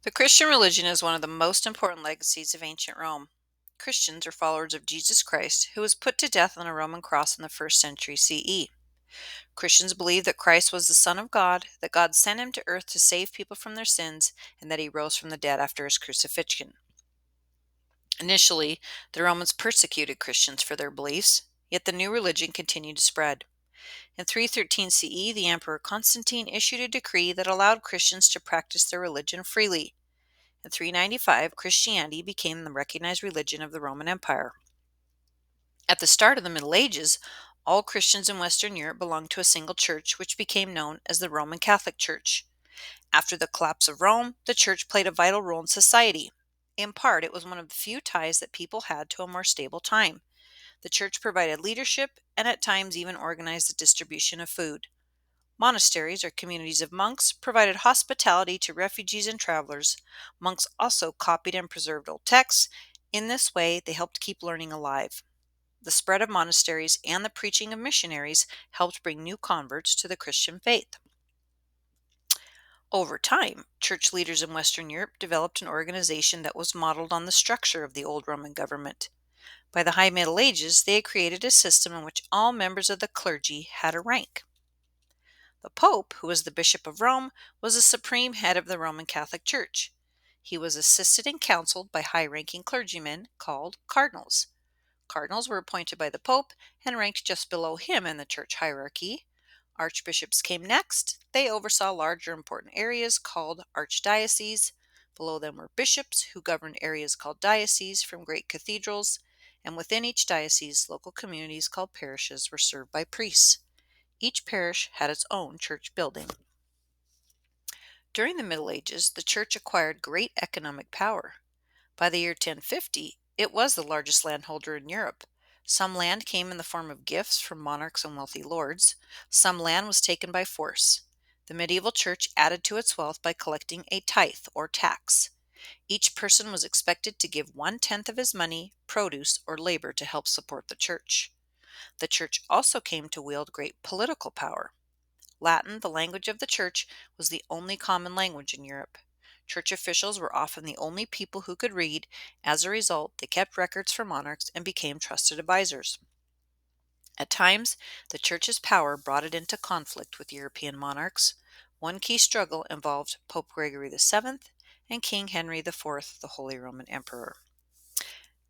The Christian religion is one of the most important legacies of ancient Rome. Christians are followers of Jesus Christ, who was put to death on a Roman cross in the 1st century CE. Christians believe that Christ was the Son of God, that God sent him to earth to save people from their sins, and that he rose from the dead after his crucifixion. Initially, the Romans persecuted Christians for their beliefs, yet the new religion continued to spread. In 313 CE, the Emperor Constantine issued a decree that allowed Christians to practice their religion freely. In 395, Christianity became the recognized religion of the Roman Empire. At the start of the Middle Ages, all Christians in Western Europe belonged to a single church, which became known as the Roman Catholic Church. After the collapse of Rome, the church played a vital role in society. In part, it was one of the few ties that people had to a more stable time. The church provided leadership and at times even organized the distribution of food. Monasteries, or communities of monks, provided hospitality to refugees and travelers. Monks also copied and preserved old texts. In this way, they helped keep learning alive. The spread of monasteries and the preaching of missionaries helped bring new converts to the Christian faith. Over time, church leaders in Western Europe developed an organization that was modeled on the structure of the old Roman government. By the High Middle Ages, they had created a system in which all members of the clergy had a rank. The Pope, who was the Bishop of Rome, was the supreme head of the Roman Catholic Church. He was assisted and counseled by high-ranking clergymen called cardinals. Cardinals were appointed by the Pope and ranked just below him in the church hierarchy. Archbishops came next. They oversaw larger important areas called archdioceses. Below them were bishops, who governed areas called dioceses from great cathedrals. And within each diocese, local communities called parishes were served by priests. Each parish had its own church building. During the Middle Ages, the church acquired great economic power. By the year 1050, it was the largest landholder in Europe. Some land came in the form of gifts from monarchs and wealthy lords. Some land was taken by force. The medieval church added to its wealth by collecting a tithe or tax. Each person was expected to give 1/10 of his money, produce, or labor to help support the church. The church also came to wield great political power. Latin, the language of the church, was the only common language in Europe. Church officials were often the only people who could read. As a result, they kept records for monarchs and became trusted advisors. At times, the church's power brought it into conflict with European monarchs. One key struggle involved Pope Gregory VII and King Henry IV, the Holy Roman Emperor.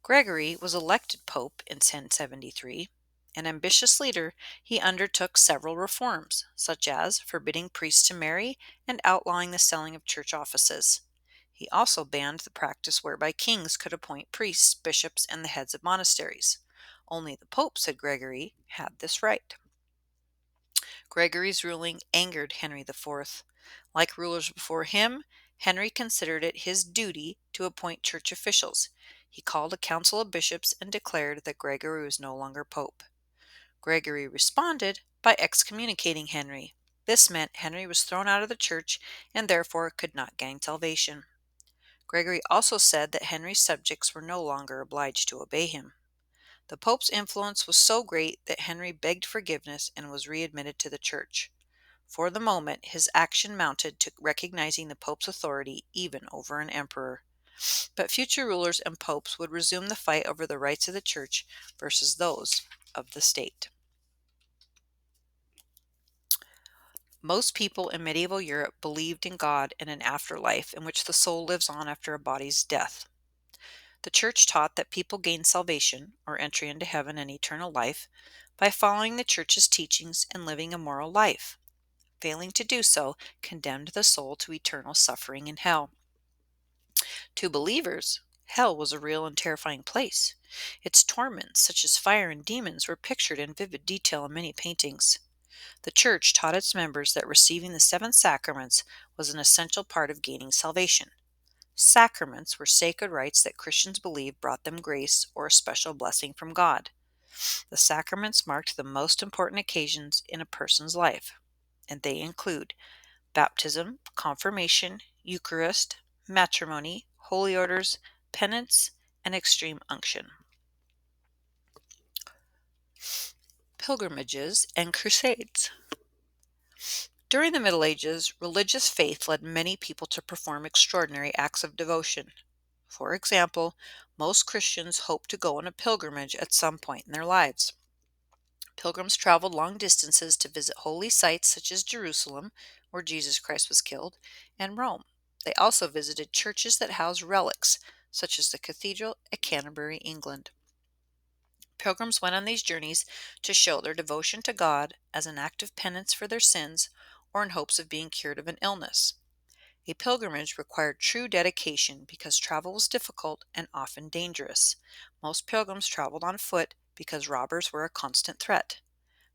Gregory was elected pope in 1073. An ambitious leader, he undertook several reforms, such as forbidding priests to marry and outlawing the selling of church offices. He also banned the practice whereby kings could appoint priests, bishops, and the heads of monasteries. Only the Pope, said Gregory, had this right. Gregory's ruling angered Henry IV. Like rulers before him, Henry considered it his duty to appoint church officials. He called a council of bishops and declared that Gregory was no longer pope. Gregory responded by excommunicating Henry. This meant Henry was thrown out of the church and therefore could not gain salvation. Gregory also said that Henry's subjects were no longer obliged to obey him. The Pope's influence was so great that Henry begged forgiveness and was readmitted to the church. For the moment, his action mounted to recognizing the Pope's authority even over an emperor. But future rulers and popes would resume the fight over the rights of the church versus those of the state. Most people in medieval Europe believed in God and an afterlife in which the soul lives on after a body's death. The church taught that people gain salvation, or entry into heaven and eternal life, by following the church's teachings and living a moral life. Failing to do so condemned the soul to eternal suffering in hell. To believers, hell was a real and terrifying place. Its torments, such as fire and demons, were pictured in vivid detail in many paintings. The church taught its members that receiving the 7 sacraments was an essential part of gaining salvation. Sacraments were sacred rites that Christians believed brought them grace or a special blessing from God. The sacraments marked the most important occasions in a person's life, and they include baptism, confirmation, Eucharist, matrimony, holy orders, penance, and extreme unction. Pilgrimages and crusades. During the Middle Ages, religious faith led many people to perform extraordinary acts of devotion. For example, most Christians hope to go on a pilgrimage at some point in their lives. Pilgrims traveled long distances to visit holy sites such as Jerusalem, where Jesus Christ was killed, and Rome. They also visited churches that housed relics, such as the cathedral at Canterbury, England. Pilgrims went on these journeys to show their devotion to God as an act of penance for their sins or in hopes of being cured of an illness. A pilgrimage required true dedication because travel was difficult and often dangerous. Most pilgrims traveled on foot because robbers were a constant threat.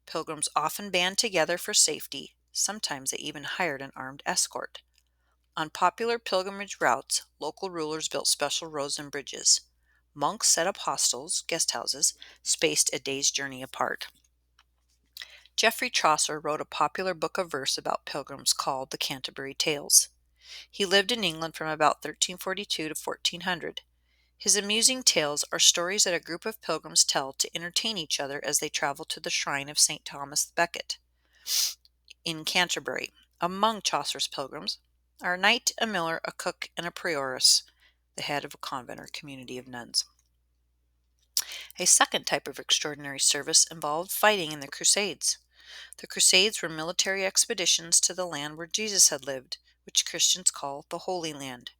Pilgrims often band together for safety. Sometimes they even hired an armed escort. On popular pilgrimage routes, local rulers built special roads and bridges. Monks set up hostels, guest houses, spaced a day's journey apart. Geoffrey Chaucer wrote a popular book of verse about pilgrims called the Canterbury Tales. He lived in England from about 1342 to 1400. His amusing tales are stories that a group of pilgrims tell to entertain each other as they travel to the shrine of St. Thomas Becket in Canterbury. Among Chaucer's pilgrims are a knight, a miller, a cook, and a prioress, the head of a convent or community of nuns. A second type of extraordinary service involved fighting in the Crusades. The Crusades were military expeditions to the land where Jesus had lived, which Christians call the Holy Land.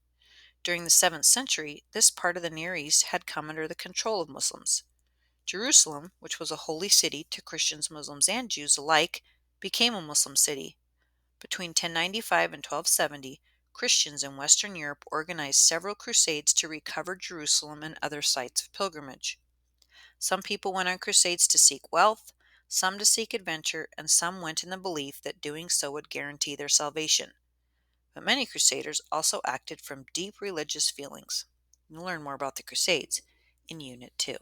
During the 7th century, this part of the Near East had come under the control of Muslims. Jerusalem, which was a holy city to Christians, Muslims, and Jews alike, became a Muslim city. Between 1095 and 1270, Christians in Western Europe organized several crusades to recover Jerusalem and other sites of pilgrimage. Some people went on crusades to seek wealth, some to seek adventure, and some went in the belief that doing so would guarantee their salvation. But many crusaders also acted from deep religious feelings. You'll learn more about the Crusades in Unit 2.